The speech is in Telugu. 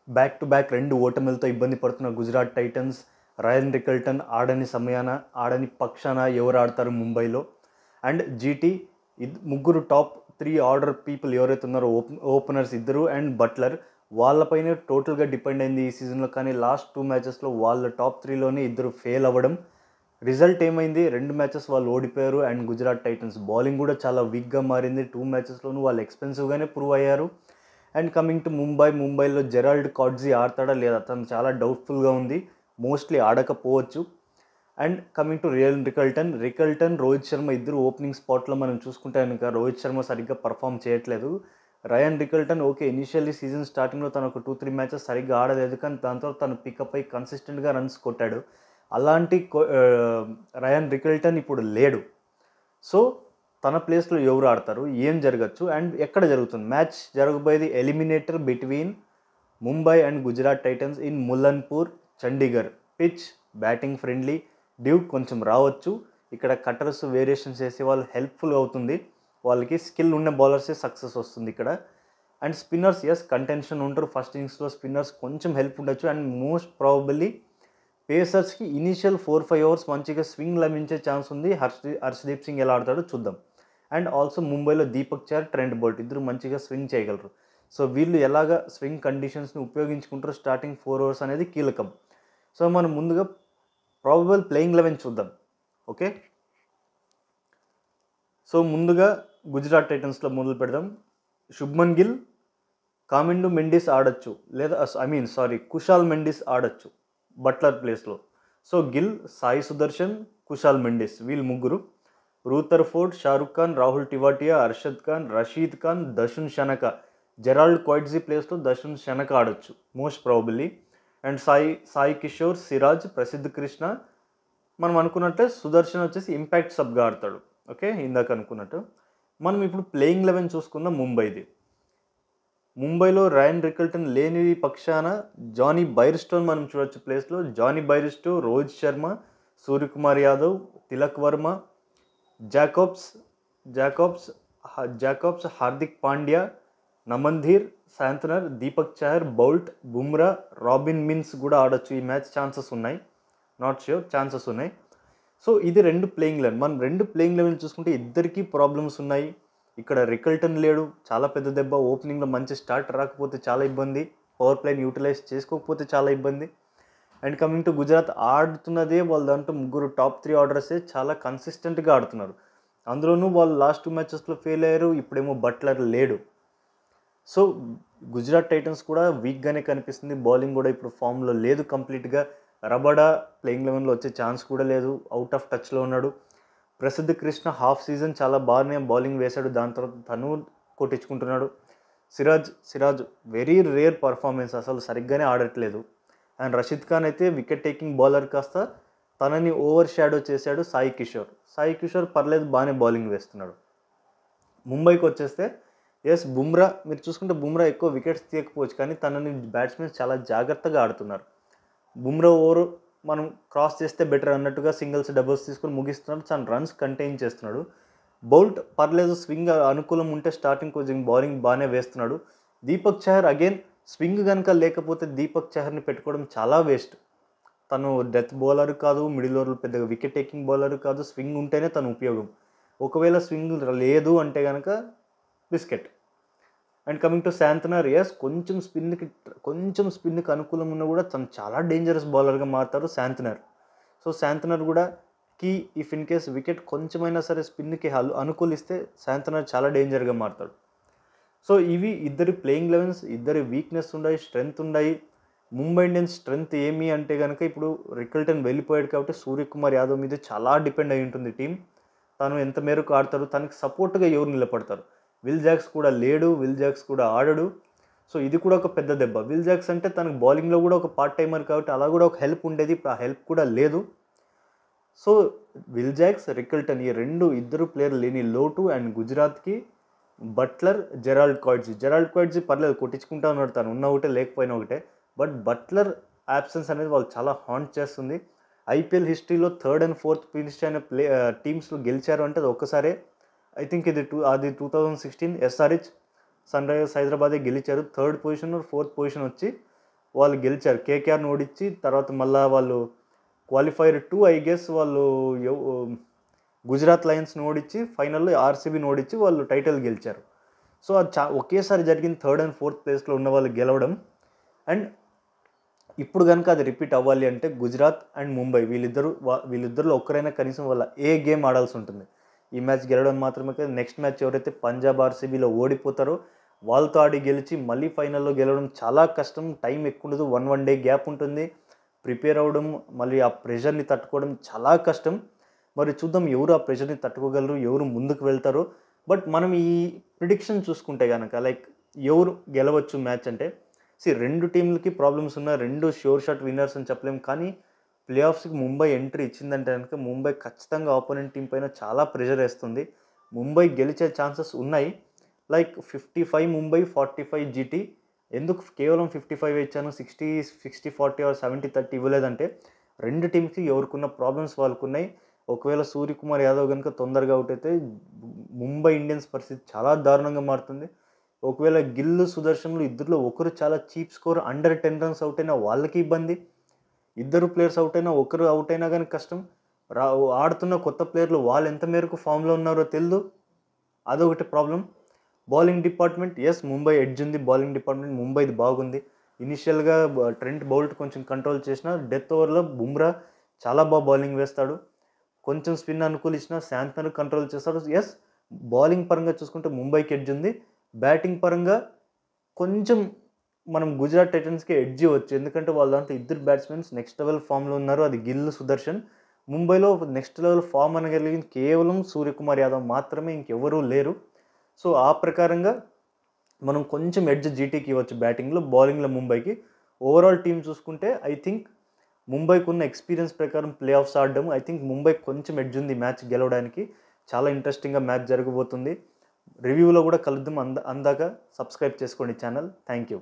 బ్యాక్ టు బ్యాక్ 2 ఓటములతో ఇబ్బంది పడుతున్న గుజరాత్ టైటన్స్, రయాన్ రికల్టన్ ఆడని పక్షాన ఎవరు ఆడతారు ముంబైలో? అండ్ జీటీ ముగ్గురు టాప్ 3 ఆర్డర్ పీపుల్ ఎవరైతే ఉన్నారో ఓపెనర్స్ ఇద్దరు అండ్ బట్లర్, వాళ్ళపైనే టోటల్గా డిపెండ్ అయింది ఈ సీజన్లో. కానీ లాస్ట్ 2 మ్యాచెస్లో వాళ్ళ టాప్ 3లోనే ఇద్దరు ఫెయిల్ అవ్వడం. రిజల్ట్ ఏమైంది? 2 మ్యాచెస్ వాళ్ళు ఓడిపోయారు. అండ్ గుజరాత్ టైటన్స్ బౌలింగ్ కూడా చాలా వీక్గా మారింది. 2 మ్యాచెస్లోనూ వాళ్ళు ఎక్స్పెన్సివ్గానే ప్రూవ్ అయ్యారు. అండ్ కమింగ్ టు ముంబైలో జెరాల్డ్ కాడ్జీ ఆడతాడా లేదా? తను చాలా డౌట్ఫుల్గా ఉంది. మోస్ట్లీ ఆడకపోవచ్చు. And coming to Rickelton, Rohit Sharma ఇద్దరు ఓపెనింగ్ స్పాట్లో మనం చూసుకుంటే కనుక రోహిత్ శర్మ సరిగ్గా పర్ఫామ్ చేయట్లేదు. Ryan Rickelton okay, initially season స్టార్టింగ్లో తను ఒక 2-3 మ్యాచెస్ సరిగ్గా ఆడలేదు, కానీ దాంతో తను పికప్ అయి కన్సిస్టెంట్గా రన్స్ కొట్టాడు. అలాంటి రయాన్ రికల్టన్ ఇప్పుడు లేడు. సో తన ప్లేస్లో ఎవరు ఆడతారు? ఏం జరగచ్చు? అండ్ ఎక్కడ జరుగుతుంది మ్యాచ్? జరగబోయేది eliminator between Mumbai and Gujarat Titans in Mullanpur, Chandigarh. Pitch batting friendly, Duke కొంచెం రావచ్చు. ఇక్కడ కట్టర్స్ వేరియేషన్స్ చేసే వాళ్ళు హెల్ప్ఫుల్ అవుతుంది. వాళ్ళకి స్కిల్ ఉన్న బౌలర్సే సక్సెస్ వస్తుంది ఇక్కడ. అండ్ స్పిన్నర్స్ కంటెన్షన్ ఉంటారు ఫస్ట్ ఇన్నింగ్స్లో. స్పిన్నర్స్ కొంచెం హెల్ప్ ఉండొచ్చు. అండ్ మోస్ట్ ప్రాబబుల్లీ పేసర్స్కి ఇనీషియల్ 4-5 ఓవర్స్ మంచిగా స్వింగ్ లభించే ఛాన్స్ ఉంది. హర్షదీప్ సింగ్ ఎలా ఆడతాడో చూద్దాం. అండ్ ఆల్సో ముంబైలో దీపక్ చహర్, ట్రెంట్ బోల్ట్ ఇద్దరు మంచిగా స్వింగ్ చేయగలరు. సో వీళ్ళు ఎలాగ స్వింగ్ కండిషన్స్ని ఉపయోగించుకుంటారో స్టార్టింగ్ 4 ఓవర్స్ అనేది కీలకం. సో మనం ముందుగా ప్రాబబుల్ ప్లేయింగ్ 11 చూద్దాం. ఓకే, సో ముందుగా గుజరాత్ టైటన్స్లో మొదలు పెడదాం. శుభ్మన్ గిల్, కామిండు మెండిస్ ఆడొచ్చు, లేదా కుషాల్ మెండిస్ ఆడొచ్చు బట్లర్ ప్లేస్లో. సో గిల్, సాయి సుదర్శన్, కుషాల్ మెండిస్ వీళ్ళు ముగ్గురు. రూథర్ఫోర్డ్, షారుఖ్ ఖాన్, రాహుల్ టివాటియా, అర్షద్ ఖాన్, రషీద్ ఖాన్, దర్శన్ షనక. జెరాల్డ్ క్వైట్జీ ప్లేస్లో దర్శన్ షనక ఆడొచ్చు most probably. And Sai Kishore, Siraj, Prasidh Krishna. మనం అనుకున్నట్టే సుదర్శన్ వచ్చేసి ఇంపాక్ట్ సబ్గా ఆడతాడు. ఓకే, ఇందాక అనుకున్నట్టు. మనం ఇప్పుడు ప్లేయింగ్ 11 చూసుకుందాం ముంబైది. ముంబైలో రయాన్ రికల్టన్ లేని పక్షాన జానీ బైర్స్టోని మనం చూడొచ్చు ప్లేస్లో. Jonny Bairstow, Rohit Sharma, Suryakumar Yadav, Tilak Varma, Jacobs, Hardik Pandya, Naman Dhir, Santner, Deepak Chahar, Boult, Bumrah, Robin Minz కూడా ఆడొచ్చు ఈ మ్యాచ్. ఛాన్సెస్ ఉన్నాయి, నాట్ ష్యూర్, ఛాన్సెస్ ఉన్నాయి. సో ఇది 2 ప్లేయింగ్ 11. మనం 2 ప్లేయింగ్ 11 చూసుకుంటే ఇద్దరికీ ప్రాబ్లమ్స్ ఉన్నాయి. ఇక్కడ రికల్టన్ లేడు, చాలా పెద్ద దెబ్బ. ఓపెనింగ్లో మంచి స్టార్ట్ రాకపోతే చాలా ఇబ్బంది. పవర్ ప్లేని యూటిలైజ్ చేసుకోకపోతే చాలా ఇబ్బంది. అండ్ కమింగ్ టు గుజరాత్, ఆడుతున్నదే వాళ్ళ దాంట్లో ముగ్గురు టాప్ 3 ఆర్డర్సే చాలా కన్సిస్టెంట్గా ఆడుతున్నారు. అందులోనూ వాళ్ళు లాస్ట్ 2 మ్యాచెస్లో ఫెయిల్ అయ్యారు. ఇప్పుడేమో బట్లర్ లేడు. సో గుజరాత్ టైటన్స్ కూడా వీక్గానే కనిపిస్తుంది. బౌలింగ్ కూడా ఇప్పుడు ఫామ్లో లేదు కంప్లీట్గా. రబడా ప్లేయింగ్ 11లో వచ్చే ఛాన్స్ కూడా లేదు, అవుట్ ఆఫ్ టచ్లో ఉన్నాడు. ప్రసిద్ధ్ కృష్ణ హాఫ్ సీజన్ చాలా బాగానే బౌలింగ్ వేశాడు, దాని తర్వాత తను కొట్టించుకుంటున్నాడు. సిరాజ్ వెరీ రేర్ పర్ఫార్మెన్స్, అసలు సరిగ్గానే ఆడట్లేదు. అండ్ రషీద్ ఖాన్ అయితే వికెట్ టేకింగ్ బౌలర్ కాస్త తనని ఓవర్ షాడో చేశాడు సాయి కిషోర్ పర్లేదు, బాగానే బౌలింగ్ వేస్తున్నాడు. ముంబైకి వచ్చేస్తే బుమ్రా, మీరు చూసుకుంటే బుమ్రా ఎక్కువ వికెట్స్ తీయకపోవచ్చు, కానీ తనని బ్యాట్స్మెన్స్ చాలా జాగ్రత్తగా ఆడుతున్నారు. బుమ్రా ఓవర్ మనం క్రాస్ చేస్తే బెటర్ అన్నట్టుగా సింగిల్స్ డబుల్స్ తీసుకొని ముగిస్తున్నాడు. తన రన్స్ కంటైన్ చేస్తున్నాడు. బౌల్ట్ పర్లేదు, స్వింగ్ అనుకూలం ఉంటే స్టార్టింగ్ కొంచెం బౌలింగ్ బాగానే వేస్తున్నాడు. దీపక్ చహర్ అగైన్ స్వింగ్ కనుక లేకపోతే దీపక్ చహర్ని పెట్టుకోవడం చాలా వేస్ట్. తను డెత్ బౌలర్ కాదు, మిడిల్ ఓవర్లో పెద్దగా వికెట్ టేకింగ్ బౌలర్ కాదు. స్వింగ్ ఉంటేనే తను ఉపయోగం. ఒకవేళ స్వింగ్ లేదు అంటే కనుక బిస్కెట్. అండ్ కమింగ్ టు శాంతనర్, కొంచెం స్పిన్కి అనుకూలం ఉన్నా కూడా తను చాలా డేంజరస్ బౌలర్గా మారుతారు శాంతనర్. సో శాంతనర్ కూడా ఇఫ్ ఇన్ కేస్ వికెట్ కొంచెమైనా సరే స్పిన్కి అనుకూలిస్తే శాంతనర్ చాలా డేంజర్గా మారుతాడు. సో ఇవి ఇద్దరి ప్లేయింగ్ 11s, ఇద్దరి వీక్నెస్ ఉన్నాయి, స్ట్రెంగ్త్ ఉన్నాయి. ముంబై ఇండియన్స్ స్ట్రెంగ్త్ ఏమి అంటే కనుక ఇప్పుడు రికల్టన్ వెళ్ళిపోయాడు కాబట్టి సూర్యకుమార్ యాదవ్ మీద చాలా డిపెండ్ అయి ఉంటుంది టీం. తను ఎంత మేరకు ఆడతాడు, తనకి సపోర్ట్గా ఎవరు నిలబడతారు. విల్ జాక్స్ కూడా లేడు, విల్ జాక్స్ కూడా ఆడడు. సో ఇది కూడా ఒక పెద్ద దెబ్బ. విల్ జాక్స్ అంటే తనకు బౌలింగ్లో కూడా ఒక పార్ట్ టైమర్ కాబట్టి అలా కూడా ఒక హెల్ప్ ఉండేది, ఇప్పుడు ఆ హెల్ప్ కూడా లేదు. సో విల్ జాక్స్, రికల్టన్ ఈ ఇద్దరు ప్లేయర్ లేని లోటు. అండ్ గుజరాత్కి బట్లర్, జెరాల్డ్ క్వైట్జీ పర్లేదు, కొట్టించుకుంటా ఉన్నాడు. తను ఉన్న ఒకటే, లేకపోయినా ఒకటే. బట్ బట్లర్ యాబ్సెన్స్ అనేది వాళ్ళు చాలా హాంట్ చేస్తుంది. ఐపీఎల్ హిస్టరీలో 3rd and 4th ఫినిష్ అయిన టీమ్స్లో గెలిచారు అంటే అది ఒక్కసారే. ఐ థింక్ ఇది 2016 SRH సన్ రైజర్స్ హైదరాబాదే గెలిచారు. 3rd పొజిషన్ 4th పొజిషన్ వచ్చి వాళ్ళు గెలిచారు. కేకేఆర్‌ని ఓడించి తర్వాత మళ్ళా వాళ్ళు క్వాలిఫైర్ 2 ఐ గెస్ వాళ్ళు గుజరాత్ లయన్స్‌ని ఓడించి ఫైనల్‌లో ఆర్‌సీబీని ఓడించి వాళ్ళు టైటిల్ గెలిచారు. సో, అది ఒకేసారి జరిగింది. థర్డ్ అండ్ ఫోర్త్ ప్లేస్‌లో ఉన్న వాళ్ళు గెలవడం. అండ్ ఇప్పుడు గనుక అది రిపీట్ అవ్వాలి అంటే గుజరాత్ అండ్ ముంబై వీళ్ళిద్దరిలో ఒక్కరైనా కనీసం వాళ్ళ గేమ్ ఆడాల్సి ఉంటుంది. ఈ మ్యాచ్ గెలవడం మాత్రమే కాదు, నెక్స్ట్ మ్యాచ్ ఎవరైతే పంజాబ్ ఆర్‌సీబీలో ఓడిపోతారో వాళ్ళతో ఆడి గెలిచి మళ్ళీ ఫైనల్‌లో గెలవడం చాలా కష్టం. టైం ఎక్కువ ఉండదు. వన్ డే గ్యాప్ ఉంటుంది. ప్రిపేర్ అవ్వడం, మళ్ళీ ఆ ప్రెషర్‌ని తట్టుకోవడం చాలా కష్టం. మరి చూద్దాం ఎవరు ఆ ప్రెషర్‌ని తట్టుకోగలరు, ఎవరు ముందుకు వెళ్తారో. బట్ మనం ఈ ప్రిడిక్షన్ చూసుకుంటే గనక లైక్ ఎవరు గెలవచ్చు మ్యాచ్ అంటే, రెండు టీంలకి ప్రాబ్లమ్స్ ఉన్న 2 ష్యూర్ షాట్ విన్నర్స్ అని చెప్పలేము. కానీ ప్లే ఆఫ్స్‌కి ముంబై ఎంట్రీ ఇచ్చిందంటే కనుక ముంబై ఖచ్చితంగా ఆపోనెంట్ టీం పైన చాలా ప్రెషర్ ఏస్తుంది. ముంబై గెలిచే ఛాన్సెస్ ఉన్నాయి. Like 55 Mumbai, 45 GT. ఎందుకు కేవలం 55 ఇచ్చాను, 60-40 ఆర్ 70-30 ఇవ్వలేదంటే, 2 టీమ్స్‌కి ఎవరికున్న ప్రాబ్లమ్స్ వాళ్ళకున్నాయి. ఒకవేళ సూర్యకుమార్ యాదవ్ గనుక తొందరగా అవుట్ అయితే ముంబై ఇండియన్స్ పరిస్థితి చాలా దారుణంగా మారుతుంది. ఒకవేళ గిల్, సుదర్శన్‌లు ఇద్దరిలో ఒకరు చాలా cheap score under 10 runs out అయినా వాళ్ళకి ఇబ్బంది. ఇద్దరు ప్లేయర్స్ అవుట్ అయినా, ఒకరు అవుట్ అయినా గానీ కష్టం. రా ఆడుతున్న కొత్త ప్లేయర్లు వాళ్ళు ఎంత మేరకు ఫామ్‌లో ఉన్నారో తెలీదు. అదొకటి problem. Bowling department Mumbai edge ఉంది. బౌలింగ్ డిపార్ట్మెంట్ ముంబైది బాగుంది. ఇనిషియల్‌గా ట్రెంట్ బౌల్ట్ కొంచెం కంట్రోల్ చేసినా డెత్ ఓవర్‌లో బుమ్రా చాలా బౌలింగ్ వేస్తాడు. కొంచెం స్పిన్ అనుకూలించినా శాంతనర్ కంట్రోల్ చేస్తాడు. బౌలింగ్ పరంగా చూసుకుంటే ముంబైకి ఎడ్జ్ ఉంది. బ్యాటింగ్ పరంగా కొంచెం మనం గుజరాత్ టైటన్స్‌కి ఎడ్జ్ ఇవ్వచ్చు. ఎందుకంటే వాళ్ళ దాంట్లో ఇద్దరు బ్యాట్స్‌మెన్స్ నెక్స్ట్ లెవెల్ ఫామ్‌లో ఉన్నారు. అది గిల్, సుదర్శన్. ముంబైలో నెక్స్ట్ లెవెల్ ఫామ్ అనగలిగింది కేవలం సూర్యకుమార్ యాదవ్ మాత్రమే, ఇంకెవరూ లేరు. సో, ఆ ప్రకారంగా మనం కొంచెం ఎడ్జ్ జీటీకి ఇవ్వచ్చు బ్యాటింగ్‌లో, బౌలింగ్‌లో ముంబైకి. ఓవరాల్ టీమ్ చూసుకుంటే ఐ థింక్ ముంబైకున్న ఎక్స్‌పీరియన్స్ ప్రకారం ప్లే ఆఫ్స్ ఆడడం ఐ థింక్ ముంబైకి కొంచెం ఎడ్జ్ ఉంది మ్యాచ్ గెలవడానికి. చాలా ఇంట్రెస్టింగ్‌గా మ్యాచ్ జరగబోతుంది. రివ్యూలో కూడా కలుద్దాం. అందాక సబ్స్క్రైబ్ చేసుకోండి ఛానల్. Thank you.